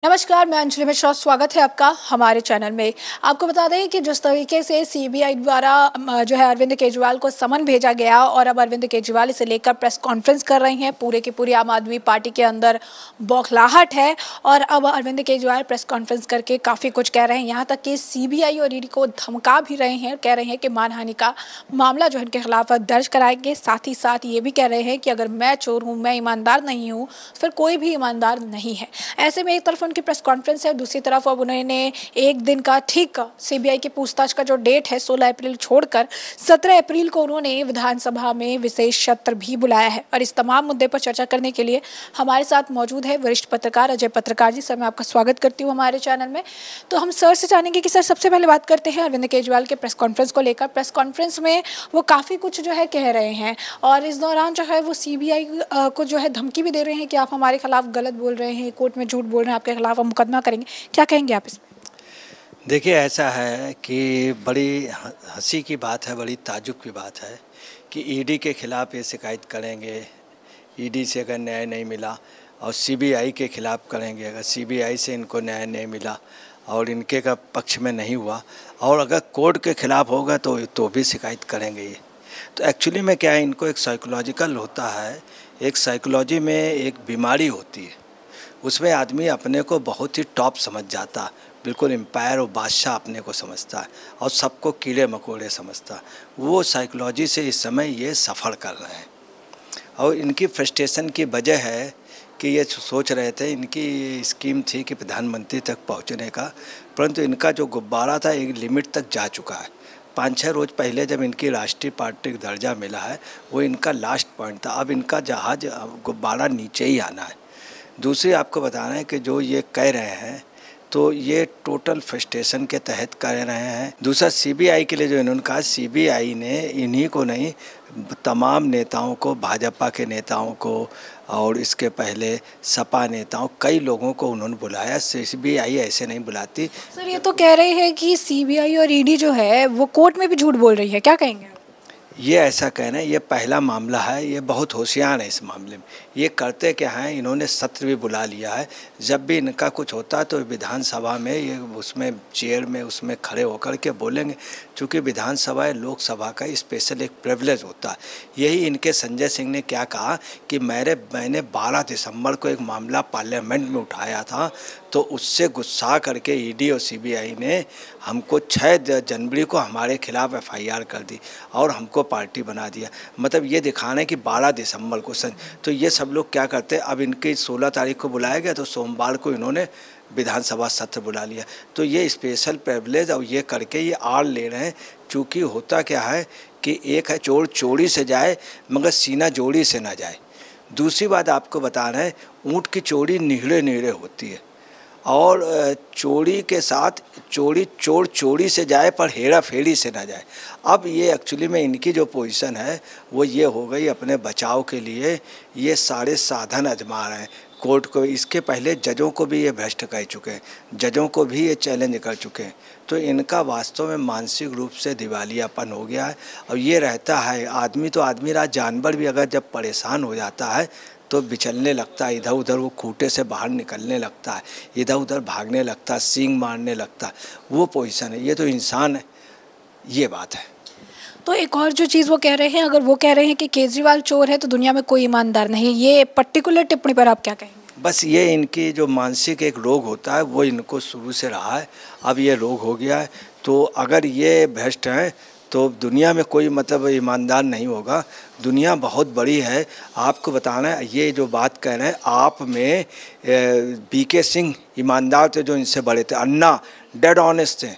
नमस्कार, मैं अंजलि मिश्रा। स्वागत है आपका हमारे चैनल में। आपको बता दें कि जिस तरीके से सीबीआई द्वारा जो है अरविंद केजरीवाल को समन भेजा गया और अब अरविंद केजरीवाल इसे लेकर प्रेस कॉन्फ्रेंस कर रही हैं। पूरे की पूरी आम आदमी पार्टी के अंदर बौखलाहट है और अब अरविंद केजरीवाल प्रेस कॉन्फ्रेंस करके काफ़ी कुछ कह रहे हैं। यहाँ तक कि सीबीआई और ईडी को धमका भी रहे हैं, कह रहे हैं कि मानहानि का मामला जो इनके खिलाफ दर्ज कराएंगे। साथ ही साथ ये भी कह रहे हैं कि अगर मैं चोर हूँ, मैं ईमानदार नहीं हूँ, फिर कोई भी ईमानदार नहीं है। ऐसे में एक तरफ उनकी प्रेस कॉन्फ्रेंस है, दूसरी तरफ अब उन्होंने एक दिन का ठीक सीबीआई की पूछताछ का जो डेट है 16 अप्रैल छोड़कर 17 अप्रैल को उन्होंने विधानसभा में विशेष सत्र भी बुलाया है। और इस तमाम मुद्दे पर चर्चा करने के लिए हमारे साथ मौजूद है वरिष्ठ पत्रकार अजय पत्रकार जी। सर, मैं आपका स्वागत करती हूँ हमारे चैनल में। तो हम सर से जानेंगे कि सर, सबसे पहले बात करते हैं अरविंद केजरीवाल के प्रेस कॉन्फ्रेंस को लेकर। प्रेस कॉन्फ्रेंस में वो काफ़ी कुछ जो है कह रहे हैं और इस दौरान जो है वो सीबीआई को जो है धमकी भी दे रहे हैं कि आप हमारे खिलाफ गलत बोल रहे हैं, कोर्ट में झूठ बोल रहे हैं, आपके खिलाफ हम मुकदमा करेंगे। क्या कहेंगे आप इसमें? देखिए, ऐसा है कि बड़ी हंसी की बात है, बड़ी ताज्जुब की बात है कि ईडी के खिलाफ ये शिकायत करेंगे, ईडी से अगर न्याय नहीं मिला, और सीबीआई के खिलाफ करेंगे अगर सीबीआई से इनको न्याय नहीं मिला और इनके का पक्ष में नहीं हुआ, और अगर कोर्ट के खिलाफ होगा तो भी शिकायत करेंगे ये। तो एक्चुअली में क्या है, इनको एक साइकोलॉजिकल होता है, एक साइकोलॉजी में एक बीमारी होती है, उसमें आदमी अपने को बहुत ही टॉप समझ जाता है, बिल्कुल एम्पायर और बादशाह अपने को समझता है और सबको कीड़े मकोड़े समझता है। वो साइकोलॉजी से इस समय ये सफ़र कर रहे हैं और इनकी फ्रस्ट्रेशन की वजह है कि ये सोच रहे थे, इनकी स्कीम थी कि प्रधानमंत्री तक पहुंचने का, परंतु इनका जो गुब्बारा था एक लिमिट तक जा चुका है। 5-6 रोज़ पहले जब इनकी राष्ट्रीय पार्टी का दर्जा मिला है, वो इनका लास्ट पॉइंट था। अब इनका जहाज गुब्बारा नीचे ही आना है। दूसरी आपको बताना है कि जो ये कह रहे हैं तो ये टोटल फ्रस्ट्रेशन के तहत कह रहे हैं। दूसरा, सीबीआई के लिए जो इन्होंने कहा, सीबीआई ने इन्हीं को नहीं, तमाम नेताओं को, भाजपा के नेताओं को और इसके पहले सपा नेताओं, कई लोगों को उन्होंने बुलाया। सीबीआई ऐसे नहीं बुलाती। सर, ये तो कह रहे हैं कि सीबीआई और ईडी जो है वो कोर्ट में भी झूठ बोल रही है। क्या कहेंगे? ये ऐसा कहना है, ये पहला मामला है, ये बहुत होशियार है इस मामले में। ये करते क्या हैं, इन्होंने सत्र भी बुला लिया है। जब भी इनका कुछ होता है तो विधानसभा में ये उसमें चेयर में उसमें खड़े होकर के बोलेंगे, क्योंकि विधानसभा लोकसभा का स्पेशल एक प्रिविलेज होता है। यही इनके संजय सिंह ने क्या कहा कि मैंने 12 दिसंबर को एक मामला पार्लियामेंट में उठाया था, तो उससे गुस्सा करके ईडी और सीबीआई ने हमको 6 जनवरी को हमारे खिलाफ एफआईआर कर दी और हमको पार्टी बना दिया। मतलब ये दिखाना है कि 12 दिसंबर को तो ये सब लोग क्या करते हैं, अब इनके 16 तारीख को बुलाया गया तो सोमवार को इन्होंने विधानसभा सत्र बुला लिया। तो ये स्पेशल प्रिविलेज और ये करके ये आड़ ले रहे हैं। चूँकि होता क्या है कि एक है चोर चोरी से जाए मगर सीना जोड़ी से ना जाए। दूसरी बात आपको बता रहे हैं, ऊँट की चोरी निहरे निहरे होती है और चोरी के साथ चोर चोरी से जाए पर हेरा फेरी से ना जाए। अब ये एक्चुअली में इनकी जो पोजीशन है वो ये हो गई, अपने बचाव के लिए ये सारे साधन आजमा रहे हैं। कोर्ट को, इसके पहले जजों को भी ये भ्रष्ट कर चुके हैं, जजों को भी ये चैलेंज कर चुके हैं। तो इनका वास्तव में मानसिक रूप से दिवालियापन हो गया है। और ये रहता है, आदमी तो आदमी रहा, जानवर भी अगर जब परेशान हो जाता है तो बिचलने लगता है, इधर उधर वो खूंटे से बाहर निकलने लगता है, इधर उधर भागने लगता है, सींग मारने लगता है। वो पोजीशन है, ये तो इंसान है, ये बात है। तो एक और जो चीज़ वो कह रहे हैं, अगर वो कह रहे हैं कि केजरीवाल चोर है तो दुनिया में कोई ईमानदार नहीं, ये पर्टिकुलर टिप्पणी पर आप क्या कहेंगे? बस ये इनकी जो मानसिक एक रोग होता है वो इनको शुरू से रहा है, अब ये रोग हो गया है। तो अगर ये भ्रष्ट हैं तो दुनिया में कोई मतलब ईमानदार नहीं होगा। दुनिया बहुत बड़ी है। आपको बताना है, ये जो बात कह रहे हैं, आप में बीके सिंह ईमानदार थे जो इनसे बड़े थे, अन्ना डेड ऑनेस्ट थे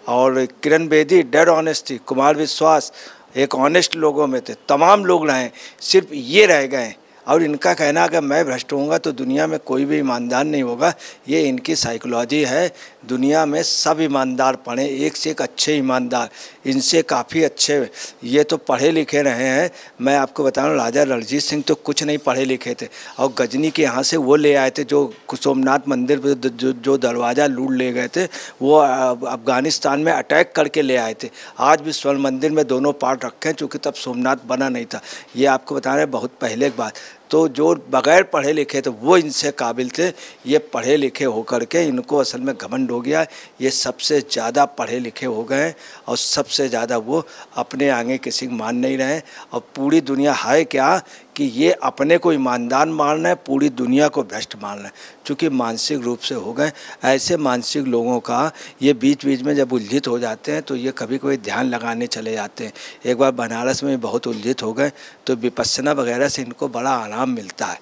और किरण बेदी डेड ऑनेस्ट थी, कुमार विश्वास एक ऑनेस्ट लोगों में थे, तमाम लोग रहे, सिर्फ ये रह गए। और इनका कहना अगर मैं भ्रष्ट होऊंगा तो दुनिया में कोई भी ईमानदार नहीं होगा। ये इनकी साइकोलॉजी है। दुनिया में सब ईमानदार पढ़े, एक से एक अच्छे ईमानदार, इनसे काफ़ी अच्छे ये तो पढ़े लिखे रहे हैं। मैं आपको बता रहा हूँ, राजा रणजीत सिंह तो कुछ नहीं पढ़े लिखे थे और गजनी के यहाँ से वो ले आए थे, जो सोमनाथ मंदिर पर जो दरवाज़ा लूट ले गए थे, वो अफ़गानिस्तान में अटैक करके ले आए थे। आज भी स्वर्ण मंदिर में दोनों पार्ट रखे हैं, चूँकि तब सोमनाथ बना नहीं था। ये आपको बता रहे हैं बहुत पहले की बात। तो जो बगैर पढ़े लिखे थे वो इनसे काबिल थे, ये पढ़े लिखे होकर के इनको असल में घमंड हो गया। ये सबसे ज़्यादा पढ़े लिखे हो गए और सबसे ज़्यादा वो अपने आगे किसी को मान नहीं रहे। और पूरी दुनिया है क्या कि ये अपने को ईमानदार मान रहे हैं, पूरी दुनिया को भ्रष्ट मान रहे हैं, चूँकि मानसिक रूप से हो गए। ऐसे मानसिक लोगों का ये बीच बीच में जब उलझित हो जाते हैं तो ये कभी कभी ध्यान लगाने चले जाते हैं। एक बार बनारस में बहुत उलझित हो गए तो विपस्सना वगैरह से इनको बड़ा आराम मिलता है,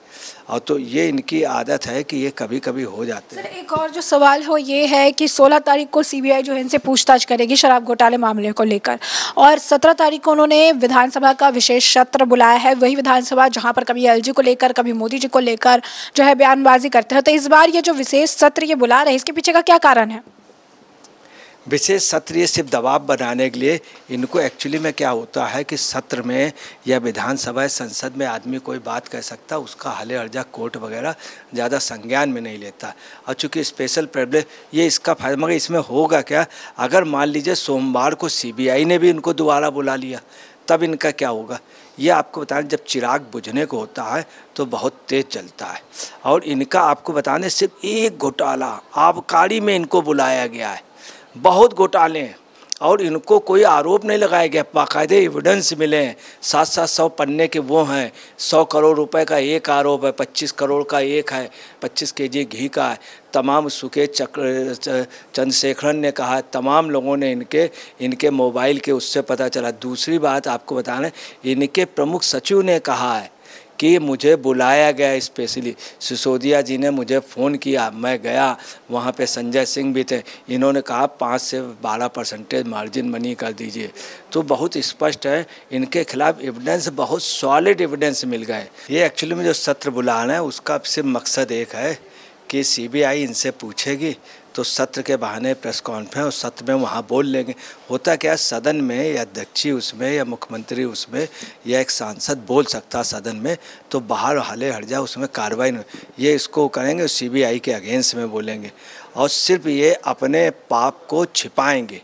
और तो ये इनकी आदत है कि ये कभी कभी हो जाते हैं। सर, एक और जो सवाल हो ये है कि 16 तारीख को सीबीआई जो है इनसे पूछताछ करेगी शराब घोटाले मामले को लेकर, और 17 तारीख को उन्होंने विधानसभा का विशेष सत्र बुलाया है, वही विधानसभा जहां पर कभी एलजी को लेकर कभी मोदी जी को लेकर जो है बयानबाजी करते हैं। तो इस बार ये जो विशेष सत्र ये बुला रहे हैं, इसके पीछे का क्या कारण है? विशेष सत्र ये सिर्फ दबाव बनाने के लिए, इनको एक्चुअली में क्या होता है कि सत्र में या विधानसभा संसद में आदमी कोई बात कह सकता, उसका हले हर्जा कोर्ट वगैरह ज़्यादा संज्ञान में नहीं लेता। और चूँकि स्पेशल प्रिविलेज ये इसका फायदा, मगर इसमें होगा क्या, अगर मान लीजिए सोमवार को सीबीआई ने भी इनको दोबारा बुला लिया तब इनका क्या होगा। ये आपको बताएं, जब चिराग बुझने को होता है तो बहुत तेज़ चलता है, और इनका आपको बताने सिर्फ एक घोटाला आबकारी में इनको बुलाया गया है। बहुत घोटाले हैं और इनको कोई आरोप नहीं लगाया गया, बाकायदे एविडेंस मिले हैं। 700 पन्ने के वो हैं। 100 करोड़ रुपए का एक आरोप है, 25 करोड़ का एक है, 25 केजी घी का है। तमाम सुकेश चंद्रशेखरन ने कहा, तमाम लोगों ने इनके मोबाइल के उससे पता चला। दूसरी बात आपको बताना, इनके प्रमुख सचिव ने कहा है कि मुझे बुलाया गया स्पेशली, सिसोदिया जी ने मुझे फ़ोन किया, मैं गया, वहाँ पे संजय सिंह भी थे, इन्होंने कहा 5 से 12% मार्जिन मनी कर दीजिए। तो बहुत स्पष्ट है, इनके खिलाफ एविडेंस, बहुत सॉलिड एविडेंस मिल गए। ये एक्चुअली में जो सत्र बुलाना है उसका सिर्फ मकसद एक है कि सीबीआई इनसे पूछेगी तो सत्र के बहाने प्रेस कॉन्फ्रेंस और सत्र में वहाँ बोल लेंगे। होता क्या, सदन में या अध्यक्षी उसमें या मुख्यमंत्री उसमें या एक सांसद बोल सकता सदन में, तो बाहर हले हर्जा उसमें कार्रवाई नहीं। ये इसको करेंगे, सीबीआई के अगेंस्ट में बोलेंगे और सिर्फ ये अपने पाप को छिपाएंगे,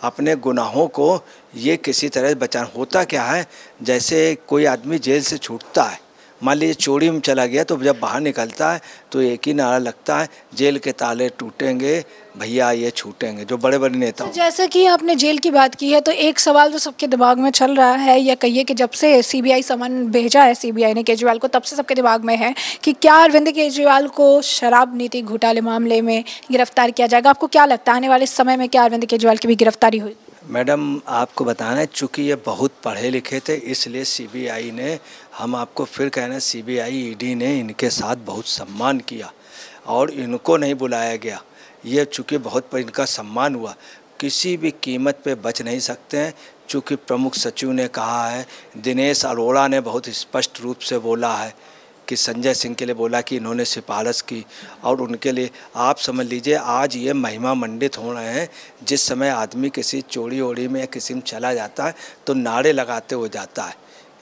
अपने गुनाहों को ये किसी तरह बचाना। होता क्या है, जैसे कोई आदमी जेल से छूटता है, मान लीजिए चोरी में चला गया, तो जब बाहर निकलता है तो एक ही नारा लगता है, जेल के ताले टूटेंगे भैया, ये छूटेंगे, जो बड़े बड़े नेता। जैसे कि आपने जेल की बात की है, तो एक सवाल जो सबके दिमाग में चल रहा है, या कहिए कि जब से सीबीआई समन भेजा है सीबीआई ने केजरीवाल को, तब से सबके दिमाग में है कि क्या अरविंद केजरीवाल को शराब नीति घोटाले मामले में गिरफ्तार किया जाएगा। आपको क्या लगता है आने वाले समय में क्या अरविंद केजरीवाल की भी गिरफ्तारी हुई? मैडम, आपको बताना है, चूँकि ये बहुत पढ़े लिखे थे इसलिए सीबीआई ने, हम आपको फिर कह रहे हैं, सीबीआई ईडी ने इनके साथ बहुत सम्मान किया और इनको नहीं बुलाया गया। ये चूँकि बहुत पर इनका सम्मान हुआ, किसी भी कीमत पे बच नहीं सकते हैं। चूँकि प्रमुख सचिव ने कहा है, दिनेश अरोड़ा ने बहुत स्पष्ट रूप से बोला है कि संजय सिंह के लिए बोला कि इन्होंने सिफारिश की, और उनके लिए आप समझ लीजिए आज ये महिमा मंडित हो रहे हैं। जिस समय आदमी किसी चोरी ओड़ी में या किसी में चला जाता है तो नारे लगाते हो जाता है,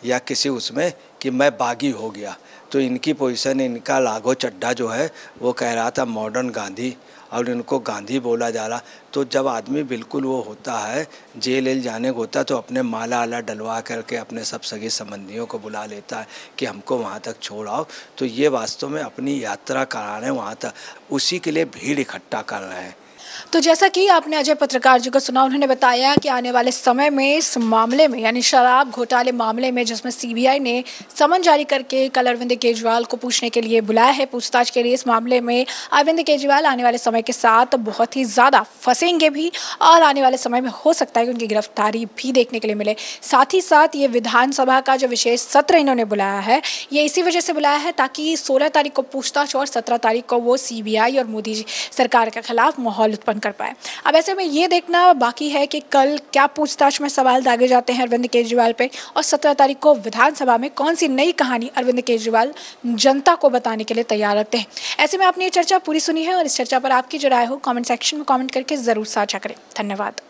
या किसी उसमें कि मैं बागी हो गया, तो इनकी पोजीशन, इनका लाघो चड्ढा जो है वो कह रहा था मॉडर्न गांधी, और इनको गांधी बोला जा रहा। तो जब आदमी बिल्कुल वो होता है, जेल जाने को होता है, तो अपने माला आला डलवा करके अपने सब सगे संबंधियों को बुला लेता है कि हमको वहाँ तक छोड़ आओ। तो ये वास्तव में अपनी यात्रा करा रहे हैं वहाँ तक, उसी के लिए भीड़ इकट्ठा कर रहे हैं। तो जैसा कि आपने अजय पत्रकार जी को सुना, उन्होंने बताया कि आने वाले समय में इस मामले में, यानी शराब घोटाले मामले में, जिसमें सीबीआई ने समन जारी करके कल अरविंद केजरीवाल को पूछने के लिए बुलाया है, पूछताछ के लिए, इस मामले में अरविंद केजरीवाल आने वाले समय के साथ बहुत ही ज़्यादा फंसेंगे भी, और आने वाले समय में हो सकता है कि उनकी गिरफ्तारी भी देखने के लिए मिले। साथ ही साथ ये विधानसभा का जो विशेष सत्र इन्होंने बुलाया है, ये इसी वजह से बुलाया है ताकि 16 तारीख को पूछताछ और 17 तारीख को वो सीबीआई और मोदी जी सरकार के खिलाफ माहौल उत्पन्न कर पाए। अब ऐसे में ये देखना बाकी है कि कल क्या पूछताछ में सवाल दागे जाते हैं अरविंद केजरीवाल पे, और 17 तारीख को विधानसभा में कौन सी नई कहानी अरविंद केजरीवाल जनता को बताने के लिए तैयार रखते हैं। ऐसे में आपने ये चर्चा पूरी सुनी है, और इस चर्चा पर आपकी जो राय हो कमेंट सेक्शन में कमेंट करके ज़रूर साझा करें। धन्यवाद।